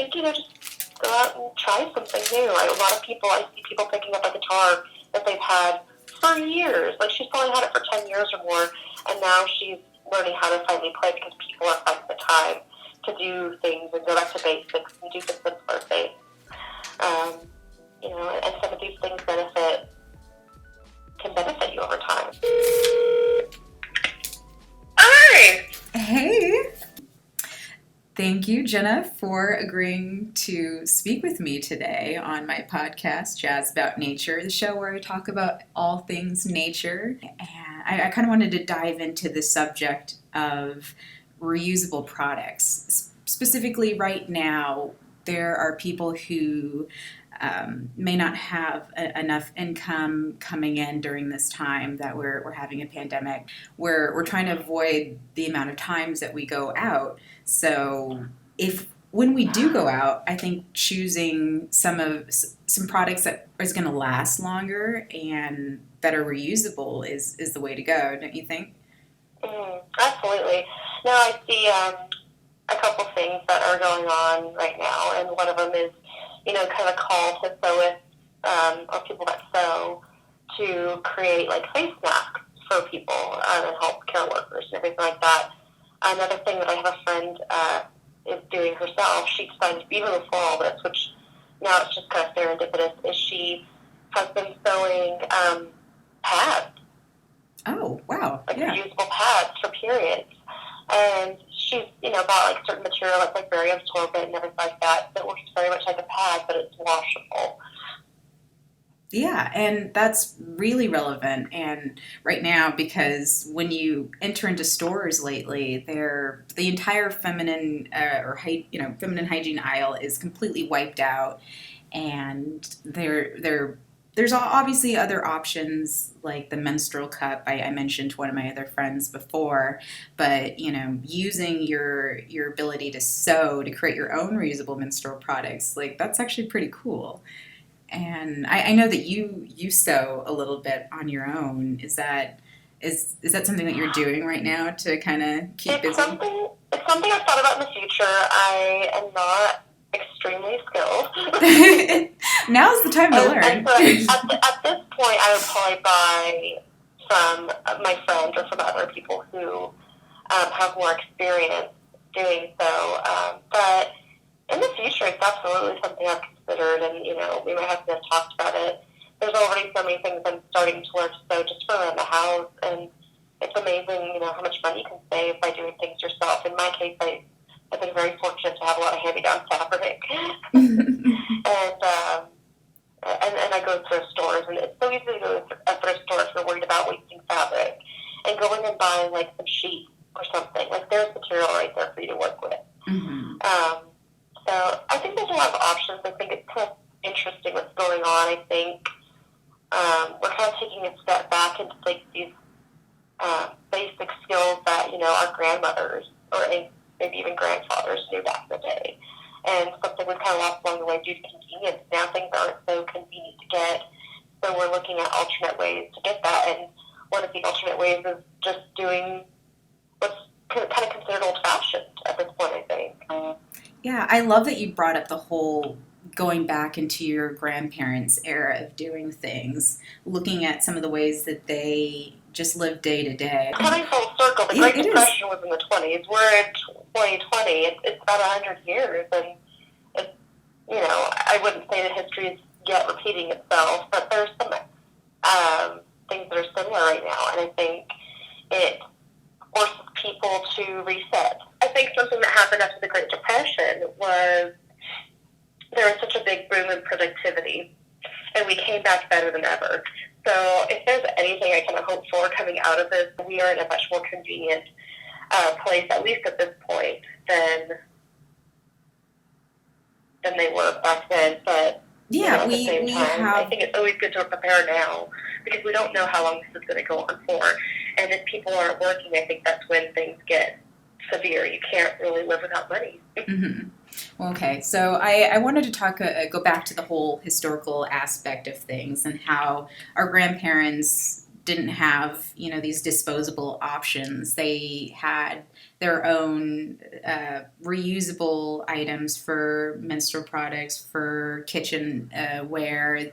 think, just go out and try something new. A lot of people, I see people picking up a guitar that they've had for years. Like, she's probably had it for 10 years or more, and now she's learning how to finally play because people are finding the time to do things and go back to basics and do the simpler things. And some of these things can benefit you over time. Hi! Hey! Thank you, Jena, for agreeing to speak with me today on my podcast, Jazz About Nature, the show where I talk about all things nature. And I kind of wanted to dive into the subject of reusable products. Specifically, right now, there are people who may not have enough income coming in during this time that we're having a pandemic. We're trying to avoid the amount of times that we go out. So when we do go out, I think choosing some products that is going to last longer and that are reusable is the way to go, don't you think? Absolutely. No, I see a couple things that are going on right now, and one of them is, kind of call to sew with, or people that sew, to create like face masks for people and healthcare workers and everything like that. Another thing that I have a friend is doing herself, she decided, even before all this, which now it's just kind of serendipitous, is she has been sewing pads. Oh, wow. Like reusable pads for periods. And she's, bought like certain material that's like very absorbent and everything like that works very much like a pad, but it's washable. Yeah, and that's really relevant and right now, because when you enter into stores lately, the entire feminine feminine hygiene aisle is completely wiped out, and there's obviously other options like the menstrual cup. I mentioned to one of my other friends before, but using your ability to sew to create your own reusable menstrual products, like that's actually pretty cool. And I know that you sew a little bit on your own. Is that something that you're doing right now to kind of keep busy? It's something I've thought about in the future. I am not extremely skilled. Now's the time to learn. And so at this point, I would probably buy from my friend or from other people who have more experience doing so. But in the future, it's absolutely something I've considered, and me and my husband have talked about it. There's already so many things I'm starting to learn to sew just for around the house, and it's amazing, how much money you can save by doing things yourself. In my case, I've been very fortunate to have a lot of hand-me-down fabric, and I go to thrift stores, and it's so easy to go to a thrift store if you're worried about wasting fabric, and going and buying like some sheets or something. Like there's material right there for you to work with. Mm-hmm. So I think there's a lot of options. I think it's kind of interesting what's going on. I think we're kind of taking a step back into like these basic skills that our grandmothers or maybe even grandfathers knew back in the day, and something we've kind of lost along the way due to convenience. Now things aren't so convenient to get, so we're looking at alternate ways to get that. And one of the alternate ways is just doing what's kind of considered old-fashioned at this point, I think. Yeah, I love that you brought up the whole going back into your grandparents' era of doing things, looking at some of the ways that they just live day to day. Coming full circle, the Great Depression was in the 20s. We're in 2020. It's about 100 years, and it's, I wouldn't say that history is yet repeating itself, but there's some things that are similar right now, and I think it forces people to reset. I think something that happened after the Great Depression was there was such a big boom in productivity, and we came back better than ever. So if there's anything I kind of hope for coming out of this, we are in a much more convenient place, at least at this point, than they were back then. But yeah, at the same time, I think it's always good to prepare now, because we don't know how long this is going to go on for. And if people aren't working, I think that's when things get severe. You can't really live without money. Mm-hmm. Okay, so I wanted to go back to the whole historical aspect of things and how our grandparents didn't have, these disposable options. They had their own reusable items for menstrual products, for kitchen ware.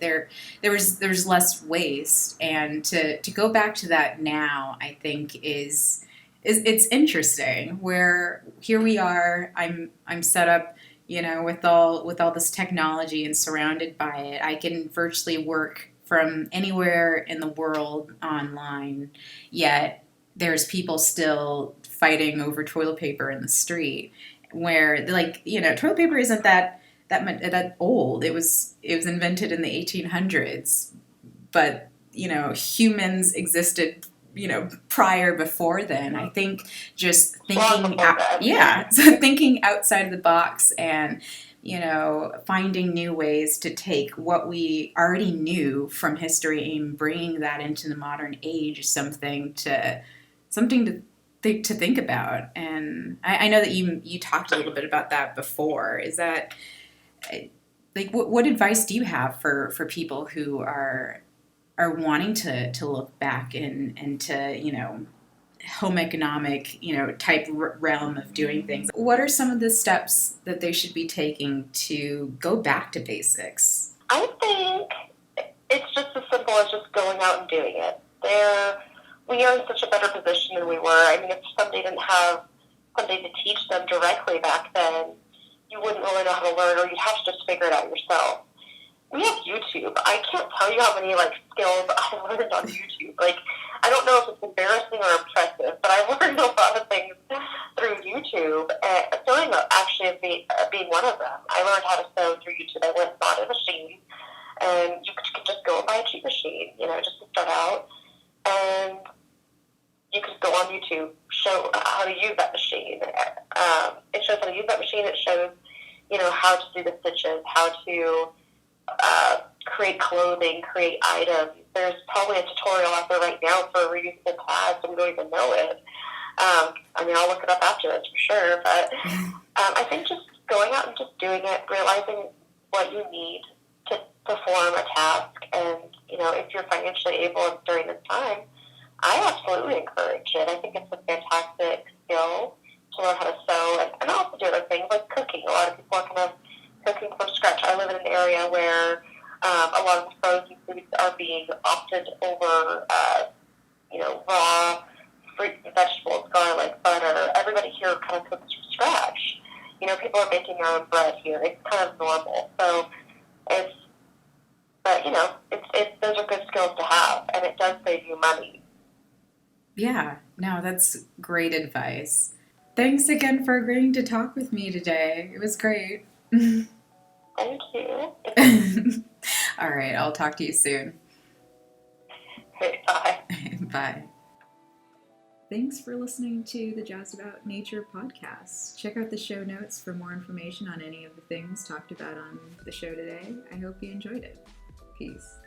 There's less waste, and to go back to that now, I think is it's interesting. Where here we are, I'm set up, with all this technology and surrounded by it. I can virtually work from anywhere in the world online, yet there's people still fighting over toilet paper in the street, where toilet paper isn't that old. It was invented in the 1800s, but humans existed prior before then. I think just thinking so thinking outside the box and finding new ways to take what we already knew from history and bringing that into the modern age is something to think about. And I know that you talked a little bit about that before. Is that what advice do you have for people who are wanting to look back into home economic type realm of doing things? What are some of the steps that they should be taking to go back to basics? I think it's just as simple as just going out and doing it. We are in such a better position than we were. I mean, if somebody didn't have somebody to teach them directly back then, you wouldn't really know how to learn, or you'd have to just figure it out yourself. We have YouTube. I can't tell you how many skills I learned on YouTube. I don't know if it's embarrassing or impressive, but I learned a lot of things through YouTube. And sewing actually being one of them. I learned how to sew through YouTube. I went and bought a machine, and you could just go and buy a cheap machine, just to start out. And you could go on YouTube, show how to use that machine. It shows how to use that machine. It shows, how to do the stitches, how to create clothing, create items. There's probably a tutorial out there right now for reusable pads, and we don't even know it. I'll look it up after this for sure, but I think just going out and just doing it, realizing what you need to perform a task, and, if you're financially able during this time, I absolutely encourage it. I think it's a fantastic skill to learn how to sew, and also do other things like cooking. A lot of people are kind of cooking from scratch. I live in an area where a lot of the frozen foods are being opted over, raw fruits and vegetables, garlic, butter. Everybody here kind of cooks from scratch. People are making their own bread here. It's kind of normal. So those are good skills to have, and it does save you money. Yeah, no, that's great advice. Thanks again for agreeing to talk with me today. It was great. Thank you. All right, I'll talk to you soon. Okay, bye. Bye. Thanks for listening to the Jazz About Nature podcast. Check out the show notes for more information on any of the things talked about on the show today. I hope you enjoyed it. Peace.